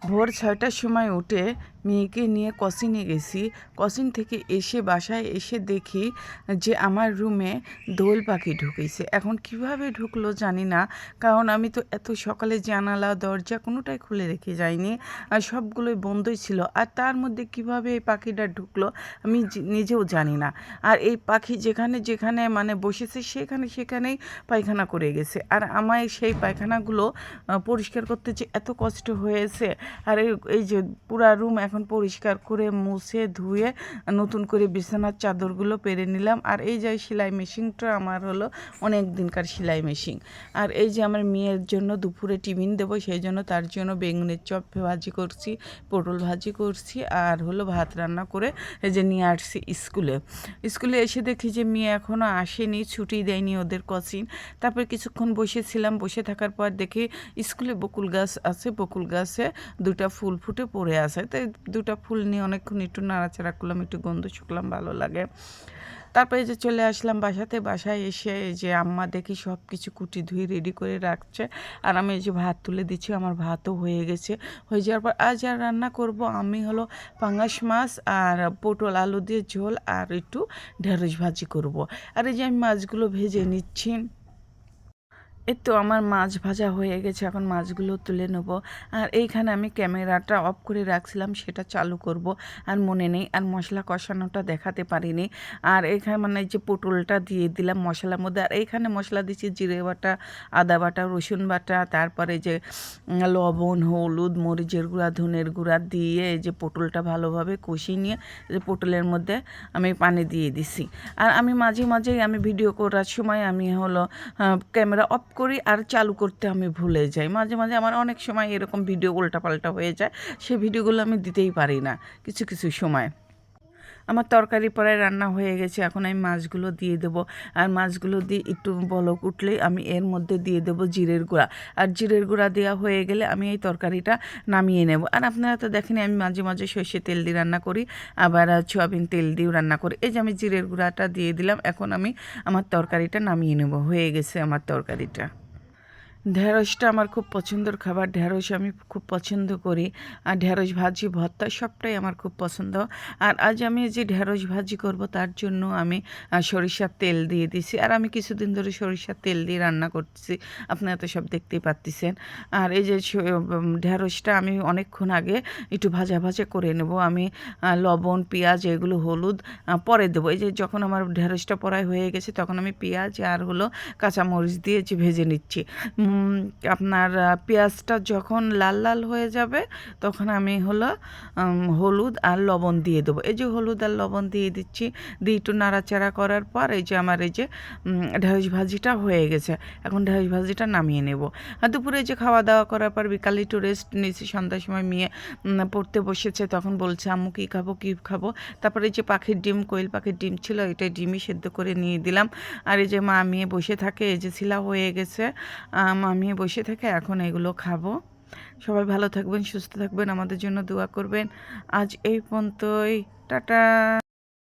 ভোর ৬টার সময় উঠে মেয়েকে নিয়ে কোচিংয়ে গেছি। কোচিং থেকে এসে বাসায় এসে দেখি যে আমার রুমে দোয়েল পাখি ঢুকেছে। এখন কিভাবে ঢুকলো জানি না, কারণ আমি তো এত সকালে জানালা দরজা কোনোটাই খুলে রেখে যাইনি, আর সবগুলোই বন্ধই ছিল। আর তার মধ্যে কিভাবে এই পাখিটা ঢুকলো আমি নিজেও জানি না। আর এই পাখি যেখানে যেখানে মানে বসেছে সেখানেই পায়খানা করে গেছে। আর আমায় সেই পায়খানাগুলো পরিষ্কার করতে যে এত কষ্ট হয়েছে। আর এই যে পুরা রুম এখন পরিষ্কার করে মুছে ধুয়ে নতুন করে বিছানার চাদরগুলো পেরে নিলাম। আর এই যে সেলাই মেশিনটা আমার হলো অনেক দিনকার সেলাই মেশিন। আর এই যে আমার মেয়ের জন্য দুপুরে টিফিন দেবো, সেই জন্য তার জন্য বেগুনের চপ ভাজি করছি, পটল ভাজি করছি, আর হলো ভাত রান্না করে এই যে নিয়ে আসছি স্কুলে এসে দেখি যে মেয়ে এখনও আসেনি, ছুটি দেয়নি ওদের কোচিং। তারপর কিছুক্ষণ বসেছিলাম, বসে থাকার পর দেখি স্কুলে বকুল গাছ আছে, বকুল গাছে দুটা ফুল ফুটে পড়ে আছে। তাই দুটা ফুল নিয়ে অনেকক্ষণ একটু নাড়াচাড়া করলাম, একটু গন্ধ শুকলাম, ভালো লাগে। তারপরে যে চলে আসলাম বাসায় এসে এই যে আম্মা দেখি সব কিছু কুটি ধুয়ে রেডি করে রাখছে। আর আমি এই যে ভাত তুলে দিচ্ছি, আমার ভাতও হয়ে গেছে। হয়ে যাওয়ার পর আজ আর রান্না করব আমি হলো পাঙ্গাস মাছ আর পটল আলু দিয়ে ঝোল আর একটু ঢেঁড়স ভাজি করব। আর এই যে আমি মাছগুলো ভেজে নিচ্ছি। এই তো আমার মাছ ভাজা হয়ে গেছে, এখন মাছগুলো তুলে নেব। আর এইখানে আমি ক্যামেরাটা অফ করে রাখছিলাম, সেটা চালু করব, আর মনে নেই, আর মশলা কষানোটা দেখাতে পারিনি। আর এইখানে মানে যে পটলটা দিয়ে দিলাম মশলার মধ্যে। আর এইখানে মশলা দিচ্ছি জিরে বাটা, আদা বাটা, রসুন বাটা, তারপরে যে লবণ, হলুদ, মরিচের গুঁড়া, ধনের গুঁড়া দিয়ে এই যে পটলটা ভালোভাবে কষিয়ে নিয়ে যে পটলের মধ্যে আমি পানি দিয়ে দিছি। আর আমি মাঝে মাঝেই আমি ভিডিও করার সময় আমি হলো ক্যামেরা অফ করি আর চালু করতে আমি ভুলে যাই। মাঝে মাঝে আমার অনেক সময় এরকম ভিডিও উল্টাপাল্টা হয়ে যায়, সেই ভিডিওগুলো আমি দিতেই পারি না কিছু কিছু সময়। আমার তরকারি প্রায় রান্না হয়ে গেছে, এখন আমি মাছগুলো দিয়ে দেবো। আর মাছগুলো দিয়ে একটু বলক উঠলেই আমি এর মধ্যে দিয়ে দেবো জিরের গুঁড়া। আর জিরের গুঁড়া দেওয়া হয়ে গেলে আমি এই তরকারিটা নামিয়ে নেব। আর আপনারা তো দেখেনি আমি মাঝে মাঝে সর্ষে তেল দিয়ে রান্না করি, আবার সয়াবিন তেল দিয়েও রান্না করি। এই যে আমি জিরের গুঁড়াটা দিয়ে দিলাম, এখন আমি আমার তরকারিটা নামিয়ে নেব। হয়ে গেছে আমার তরকারিটা। ঢেঁড়সটা আমার খুব পছন্দের খাবার, ঢেঁড়স আমি খুব পছন্দ করি। আর ঢেঁড়স ভাজি, ভর্তা সবটাই আমার খুব পছন্দ। আর আজ আমি যে ঢেঁড়স ভাজি করব তার জন্য আমি সরিষার তেল দিয়ে দিছি। আর আমি কিছুদিন ধরে সরিষার তেল দিয়ে রান্না করতেছি, আপনারা তো সব দেখতেই পাচ্ছেন। আর এই যে ঢেঁড়সটা আমি অনেকক্ষণ আগে একটু ভাজা ভাজা করে নেব। আমি লবণ, পেঁয়াজ, এগুলো হলুদ পরে দেবো। এই যে যখন আমার ঢেঁড়সটা পরাই হয়ে গেছে তখন আমি পেঁয়াজ আর হলো কাঁচামরিচ দিয়ে যে ভেজে নিচ্ছি। আপনার পেঁয়াজটা যখন লাল লাল হয়ে যাবে তখন আমি হলো হলুদ আর লবণ দিয়ে দেবো। এই যে হলুদ আর লবণ দিয়ে দিচ্ছি, দিয়ে একটু নাড়াচাড়া করার পর এই যে আমার এই যে ঢেঁড়স ভাজিটা হয়ে গেছে। এখন ঢেঁড়স ভাজিটা নামিয়ে নেব। আর দুপুরে যে খাওয়া দাওয়া করার পর বিকালে একটু রেস্ট নিয়েছি, সন্ধ্যার সময় মেয়ে পড়তে বসেছে, তখন বলছে আম্মু কী খাবো। তারপরে এই যে পাখির ডিম, কোয়েল পাখির ডিম ছিল, এটা ডিমই সেদ্ধ করে নিয়ে দিলাম। আর এই যে মা মেয়ে বসে থাকে, এই যে ছিলা হয়ে গেছে, আমি বসে থেকে এখন এগুলো খাবো। সবাই ভালো থাকবেন, সুস্থ থাকবেন, আমাদের জন্য দোয়া করবেন। আজ এই পর্যন্তই, টাটা।